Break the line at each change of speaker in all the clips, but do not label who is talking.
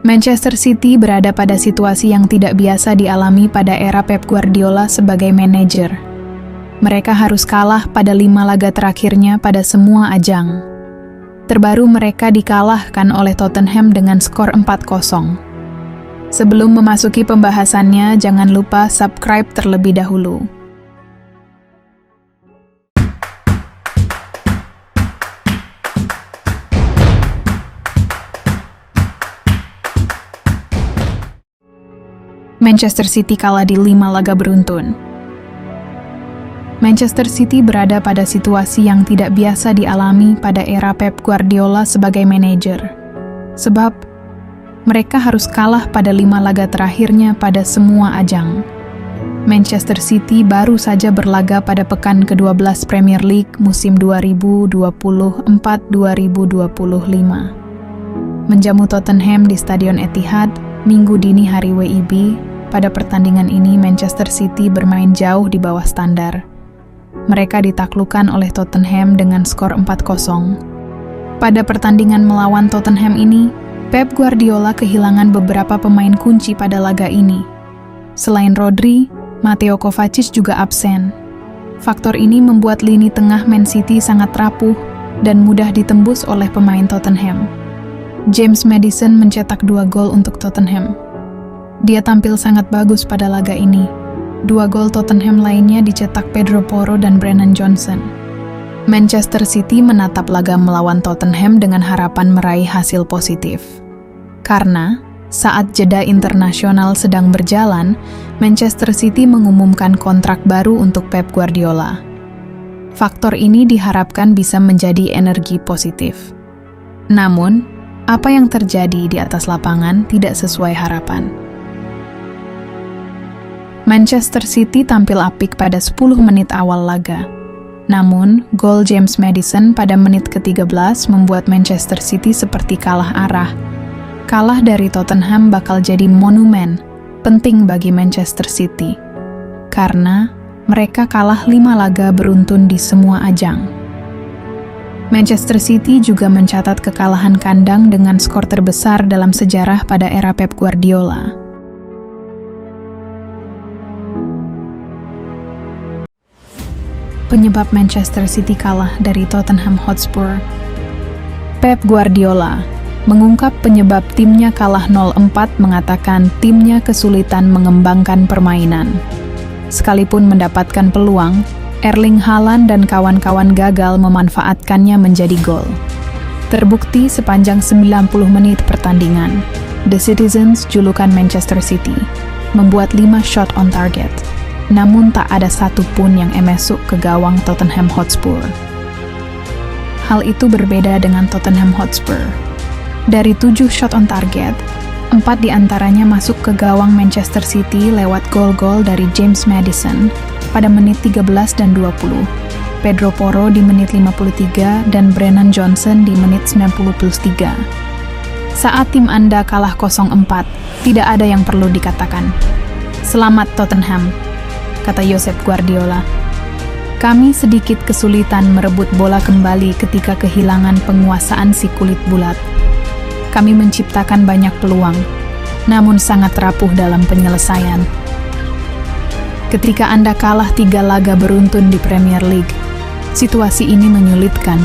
Manchester City berada pada situasi yang tidak biasa dialami pada era Pep Guardiola sebagai manajer. Mereka harus kalah pada 5 laga terakhirnya pada semua ajang. Terbaru mereka dikalahkan oleh Tottenham dengan skor 4-0. Sebelum memasuki pembahasannya, jangan lupa subscribe terlebih dahulu. Manchester City kalah di 5 laga beruntun. Manchester City berada pada situasi yang tidak biasa dialami pada era Pep Guardiola sebagai manajer. Sebab, mereka harus kalah pada 5 laga terakhirnya pada semua ajang. Manchester City baru saja berlaga pada pekan ke-12 Premier League musim 2024-2025. Menjamu Tottenham di Stadion Etihad, Minggu dini hari WIB. Pada pertandingan ini, Manchester City bermain jauh di bawah standar. Mereka ditaklukkan oleh Tottenham dengan skor 4-0. Pada pertandingan melawan Tottenham ini, Pep Guardiola kehilangan beberapa pemain kunci pada laga ini. Selain Rodri, Mateo Kovacic juga absen. Faktor ini membuat lini tengah Man City sangat rapuh dan mudah ditembus oleh pemain Tottenham. James Maddison mencetak 2 gol untuk Tottenham. Dia tampil sangat bagus pada laga ini. 2 gol Tottenham lainnya dicetak Pedro Porro dan Brennan Johnson. Manchester City menatap laga melawan Tottenham dengan harapan meraih hasil positif. Karena, saat jeda internasional sedang berjalan, Manchester City mengumumkan kontrak baru untuk Pep Guardiola. Faktor ini diharapkan bisa menjadi energi positif. Namun, apa yang terjadi di atas lapangan tidak sesuai harapan. Manchester City tampil apik pada 10 menit awal laga. Namun, gol James Maddison pada menit ke-13 membuat Manchester City seperti kalah arah. Kalah dari Tottenham bakal jadi monumen penting bagi Manchester City. Karena mereka kalah 5 laga beruntun di semua ajang. Manchester City juga mencatat kekalahan kandang dengan skor terbesar dalam sejarah pada era Pep Guardiola. Penyebab Manchester City kalah dari Tottenham Hotspur. Pep Guardiola mengungkap penyebab timnya kalah 0-4 mengatakan timnya kesulitan mengembangkan permainan. Sekalipun mendapatkan peluang, Erling Haaland dan kawan-kawan gagal memanfaatkannya menjadi gol. Terbukti sepanjang 90 menit pertandingan, The Citizens, julukan Manchester City, membuat 5 shot on target. Namun tak ada satu pun yang masuk ke gawang Tottenham Hotspur. Hal itu berbeda dengan Tottenham Hotspur. Dari 7 shot on target, 4 diantaranya masuk ke gawang Manchester City lewat gol-gol dari James Maddison pada menit 13 dan 20, Pedro Porro di menit 53, dan Brennan Johnson di menit 93. Saat tim Anda kalah 0-4, tidak ada yang perlu dikatakan. Selamat Tottenham, kata Josep Guardiola. Kami sedikit kesulitan merebut bola kembali ketika kehilangan penguasaan si kulit bulat. Kami menciptakan banyak peluang, namun sangat rapuh dalam penyelesaian. Ketika Anda kalah 3 laga beruntun di Premier League, situasi ini menyulitkan.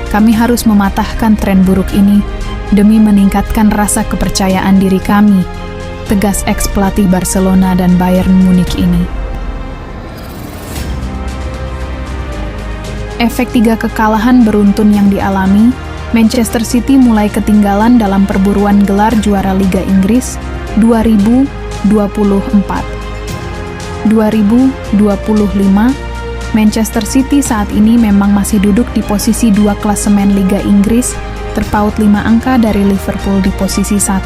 Kami harus mematahkan tren buruk ini demi meningkatkan rasa kepercayaan diri kami, tegas ex-pelatih Barcelona dan Bayern Munich ini. Efek 3 kekalahan beruntun yang dialami, Manchester City mulai ketinggalan dalam perburuan gelar juara Liga Inggris 2024. 2025, Manchester City saat ini memang masih duduk di posisi 2 klasemen Liga Inggris, terpaut 5 angka dari Liverpool di posisi 1.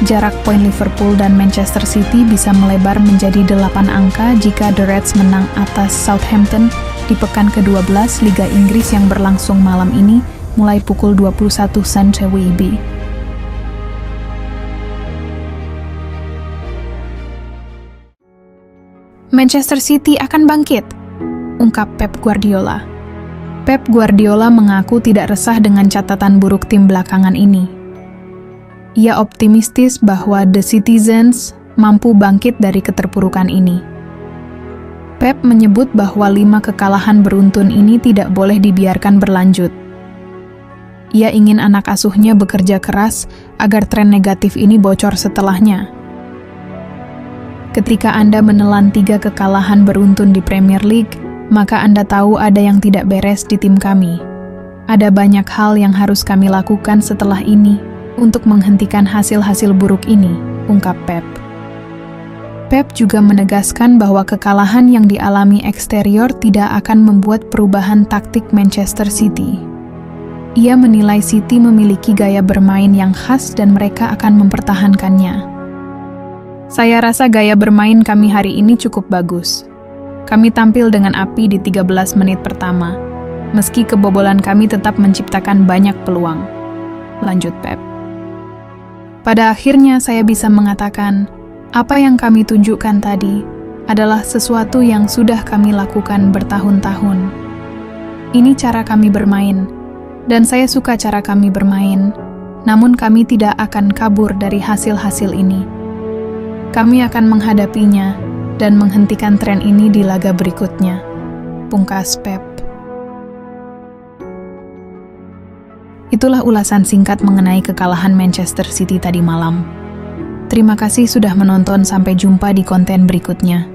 Jarak poin Liverpool dan Manchester City bisa melebar menjadi 8 angka jika The Reds menang atas Southampton di pekan ke-12 Liga Inggris yang berlangsung malam ini mulai pukul 21 WIB. Manchester City akan bangkit, ungkap Pep Guardiola. Pep Guardiola mengaku tidak resah dengan catatan buruk tim belakangan ini. Ia optimistis bahwa The Citizens mampu bangkit dari keterpurukan ini. Pep menyebut bahwa 5 kekalahan beruntun ini tidak boleh dibiarkan berlanjut. Ia ingin anak asuhnya bekerja keras agar tren negatif ini bocor setelahnya. Ketika Anda menelan 3 kekalahan beruntun di Premier League, maka Anda tahu ada yang tidak beres di tim kami. Ada banyak hal yang harus kami lakukan setelah ini untuk menghentikan hasil-hasil buruk ini, ungkap Pep. Pep juga menegaskan bahwa kekalahan yang dialami eksterior tidak akan membuat perubahan taktik Manchester City. Ia menilai City memiliki gaya bermain yang khas dan mereka akan mempertahankannya. Saya rasa gaya bermain kami hari ini cukup bagus. Kami tampil dengan api di 13 menit pertama, meski kebobolan kami tetap menciptakan banyak peluang, lanjut Pep. Pada akhirnya saya bisa mengatakan, apa yang kami tunjukkan tadi adalah sesuatu yang sudah kami lakukan bertahun-tahun. Ini cara kami bermain, dan saya suka cara kami bermain, namun kami tidak akan kabur dari hasil-hasil ini. Kami akan menghadapinya dan menghentikan tren ini di laga berikutnya, pungkas Pep. Itulah ulasan singkat mengenai kekalahan Manchester City tadi malam. Terima kasih sudah menonton, sampai jumpa di konten berikutnya.